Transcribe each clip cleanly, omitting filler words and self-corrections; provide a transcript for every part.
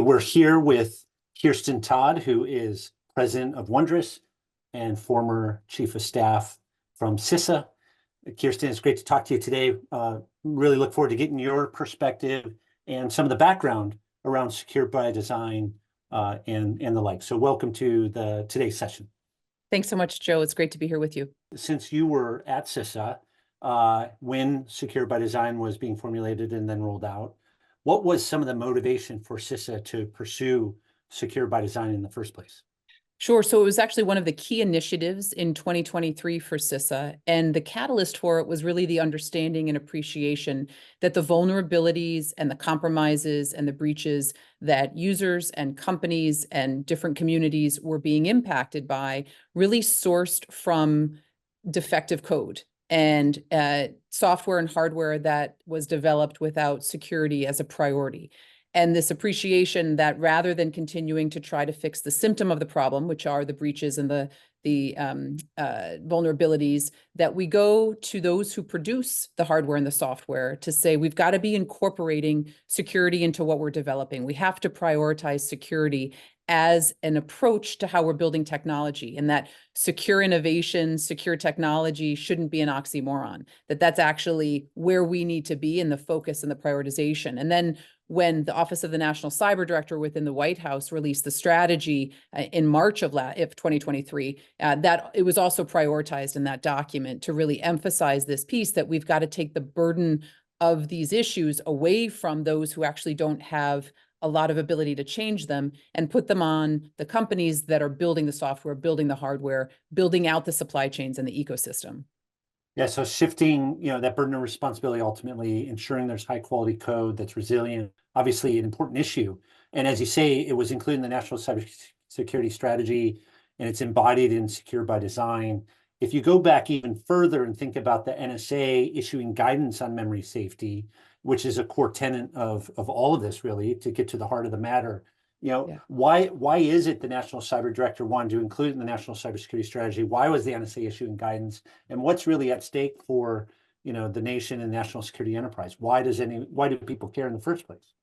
We're here with Kirsten Todd, who is president of Wondrous and former chief of staff from CISA. Kirsten, it's great to talk to you today. Really look forward to getting your perspective and some of the background around secure by design and the like. So welcome to today's session. Thanks so much, Joe. It's great to be here with you. Since you were at CISA when secure by design was being formulated and then rolled out, what was some of the motivation for CISA to pursue secure by design in the first place? Sure. So it was actually one of the key initiatives in 2023 for CISA. And the catalyst for it was really the understanding and appreciation that the vulnerabilities and the compromises and the breaches that users and companies and different communities were being impacted by really sourced from defective code and software and hardware that was developed without security as a priority. And this appreciation that rather than continuing to try to fix the symptom of the problem, which are the breaches and the vulnerabilities, that we go to those who produce the hardware and the software to say, we've got to be incorporating security into what we're developing. We have to prioritize security as an approach to how we're building technology, and that secure innovation, secure technology shouldn't be an oxymoron, that's actually where we need to be in the focus and the prioritization. And then when the Office of the National Cyber Director within the White House released the strategy in March of 2023, that it was also prioritized in that document to really emphasize this piece that we've got to take the burden of these issues away from those who actually don't have a lot of ability to change them and put them on the companies that are building the software, building the hardware, building out the supply chains and the ecosystem. Yeah, so shifting, that burden of responsibility, ultimately ensuring there's high quality code that's resilient, obviously an important issue. And as you say, it was included in the National Cybersecurity Strategy, and it's embodied in Secure by Design. If you go back even further and think about the NSA issuing guidance on memory safety, which is a core tenet of all of this, really, to get to the heart of the matter, why is it the National Cyber Director wanted to include it in the National Cybersecurity Strategy? Why was the NSA issuing guidance? And what's really at stake for the nation and national security enterprise? Why do people care in the first place?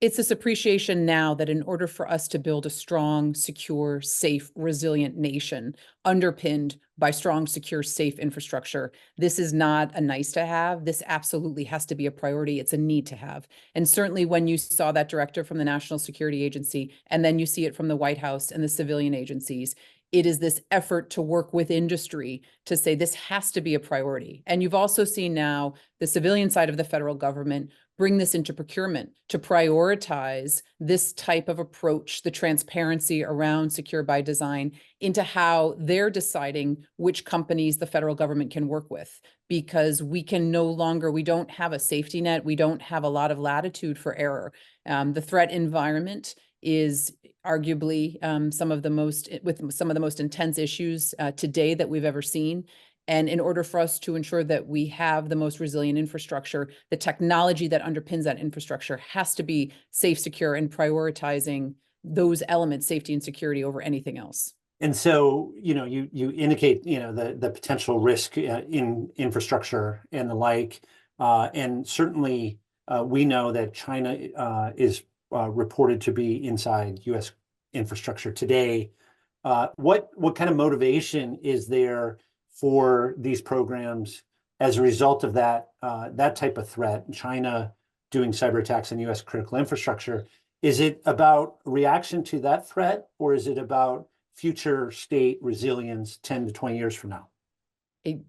It's this appreciation now that in order for us to build a strong, secure, safe, resilient nation underpinned by strong, secure, safe infrastructure, this is not a nice to have. This absolutely has to be a priority. It's a need to have. And certainly when you saw that directive from the National Security Agency, and then you see it from the White House and the civilian agencies, it is this effort to work with industry to say this has to be a priority. And you've also seen now the civilian side of the federal government bring this into procurement to prioritize this type of approach, the transparency around secure by design, into how they're deciding which companies the federal government can work with. Because we don't have a safety net, we don't have a lot of latitude for error. The threat environment is arguably some of the most intense issues today that we've ever seen. And in order for us to ensure that we have the most resilient infrastructure, the technology that underpins that infrastructure has to be safe, secure, and prioritizing those elements, safety and security, over anything else. And so, you indicate, the potential risk in infrastructure and the like. And certainly we know that China is reported to be inside U.S. infrastructure today. What kind of motivation is there for these programs as a result of that type of threat, China doing cyber attacks on U.S. critical infrastructure? Is it about reaction to that threat, or is it about future state resilience 10 to 20 years from now?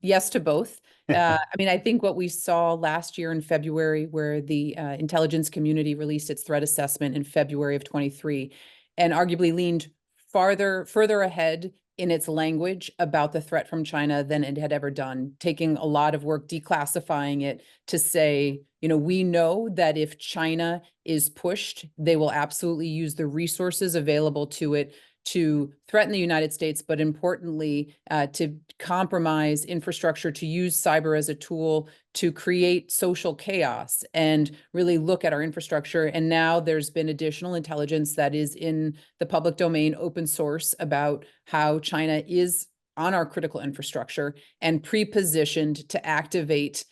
Yes to both. I think what we saw last year in February, where the intelligence community released its threat assessment in February of 23, and arguably leaned further ahead in its language about the threat from China than it had ever done, taking a lot of work declassifying it to say, we know that if China is pushed, they will absolutely use the resources available to it to threaten the United States, but importantly, to compromise infrastructure, to use cyber as a tool to create social chaos and really look at our infrastructure. And now there's been additional intelligence that is in the public domain, open source, about how China is on our critical infrastructure and pre-positioned to activate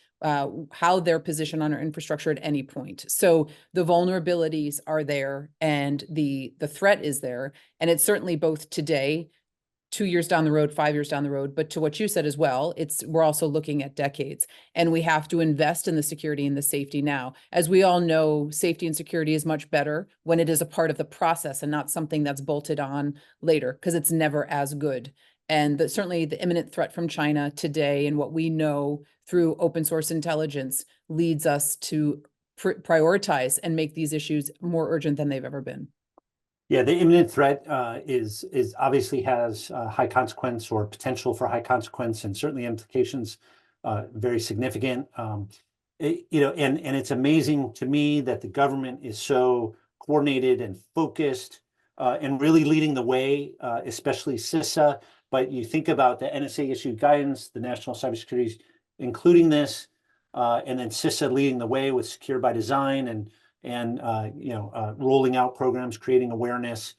how they're positioned on our infrastructure at any point. So the vulnerabilities are there and the threat is there. And it's certainly both today, 2 years down the road, 5 years down the road, but to what you said as well, we're also looking at decades, and we have to invest in the security and the safety now. As we all know, safety and security is much better when it is a part of the process and not something that's bolted on later, because it's never as good. And certainly the imminent threat from China today and what we know through open source intelligence leads us to prioritize and make these issues more urgent than they've ever been. Yeah, the imminent threat is obviously has high consequence or potential for high consequence, and certainly implications very significant. And it's amazing to me that the government is so coordinated and focused and really leading the way, especially CISA. But you think about the NSA issued guidance, the National Cybersecurity, including this, and then CISA leading the way with Secure by Design and rolling out programs, creating awareness,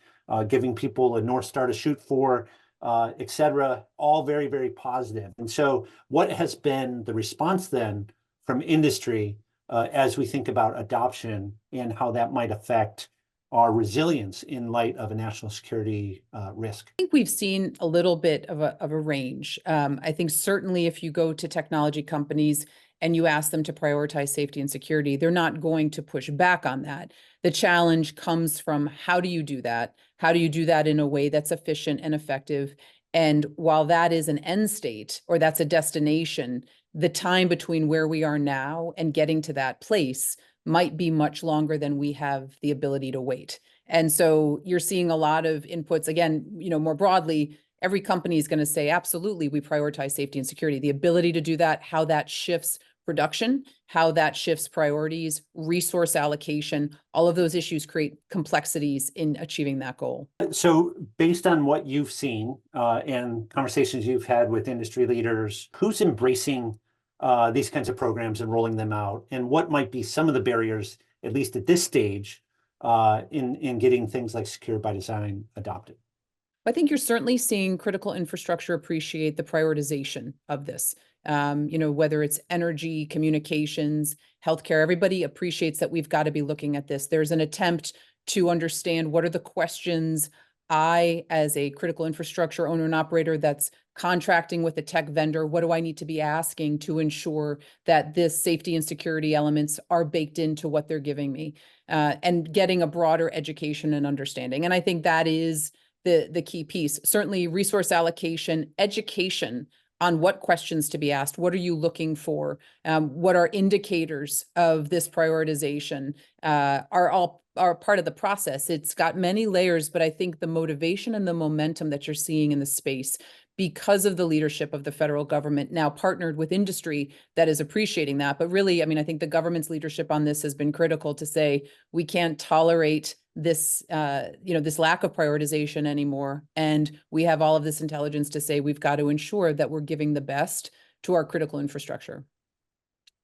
giving people a North Star to shoot for, et cetera, all very, very positive. And so what has been the response then from industry as we think about adoption and how that might affect our resilience in light of a national security risk? I think we've seen a little bit of a range. I think certainly if you go to technology companies and you ask them to prioritize safety and security, they're not going to push back on that. The challenge comes from how do you do that? How do you do that in a way that's efficient and effective? And while that is an end state or that's a destination, the time between where we are now and getting to that place might be much longer than we have the ability to wait. And so you're seeing a lot of inputs, again, more broadly. Every company is going to say, absolutely, we prioritize safety and security. The ability to do that, how that shifts production, how that shifts priorities, resource allocation, all of those issues create complexities in achieving that goal. So based on what you've seen and conversations you've had with industry leaders, who's embracing these kinds of programs and rolling them out? And what might be some of the barriers, at least at this stage, in getting things like Secure by Design adopted? I think you're certainly seeing critical infrastructure appreciate the prioritization of this. Whether it's energy, communications, healthcare, everybody appreciates that we've got to be looking at this. There's an attempt to understand what are the questions I, as a critical infrastructure owner and operator that's contracting with a tech vendor, what do I need to be asking to ensure that this safety and security elements are baked into what they're giving me, and getting a broader education and understanding. And I think that is the key piece. Certainly resource allocation, education on what questions to be asked. What are you looking for? What are indicators of this prioritization are part of the process. It's got many layers, but I think the motivation and the momentum that you're seeing in the space because of the leadership of the federal government now partnered with industry that is appreciating that. But really, I think the government's leadership on this has been critical to say, we can't tolerate this, this lack of prioritization anymore. And we have all of this intelligence to say, we've got to ensure that we're giving the best to our critical infrastructure.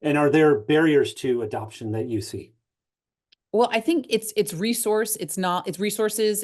And are there barriers to adoption that you see? Well, I think it's resources,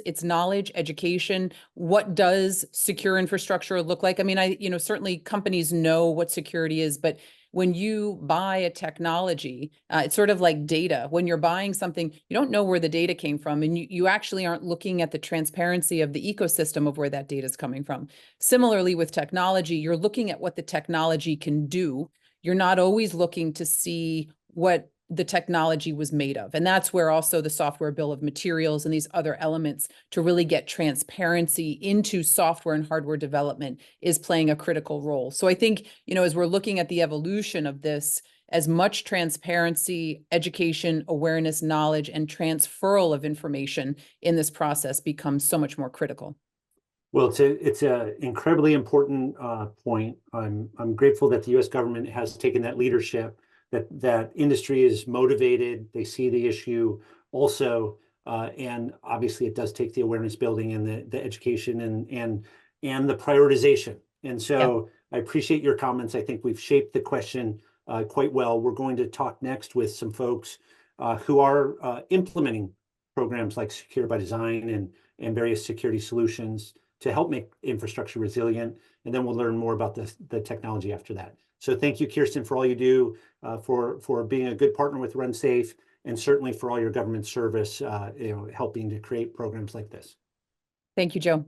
it's knowledge, education. What does secure infrastructure look like? Certainly companies know what security is, but when you buy a technology, it's sort of like data. When you're buying something, you don't know where the data came from, and you actually aren't looking at the transparency of the ecosystem of where that data is coming from. Similarly, with technology, you're looking at what the technology can do. You're not always looking to see what the technology was made of. And that's where also the software bill of materials and these other elements to really get transparency into software and hardware development is playing a critical role. So I think, as we're looking at the evolution of this, as much transparency, education, awareness, knowledge, and transferal of information in this process becomes so much more critical. Well, it's an incredibly important point. I'm grateful that the U.S. government has taken that leadership, that industry is motivated, they see the issue also, and obviously it does take the awareness building and the education and the prioritization. And so I appreciate your comments. I think we've shaped the question quite well. We're going to talk next with some folks who are implementing programs like Secure by Design and various security solutions. to help make infrastructure resilient. And then we'll learn more about the technology after that. So thank you, Kirsten, for all you do, for being a good partner with Run Safe, and certainly for all your government service, helping to create programs like this. Thank you, Joe.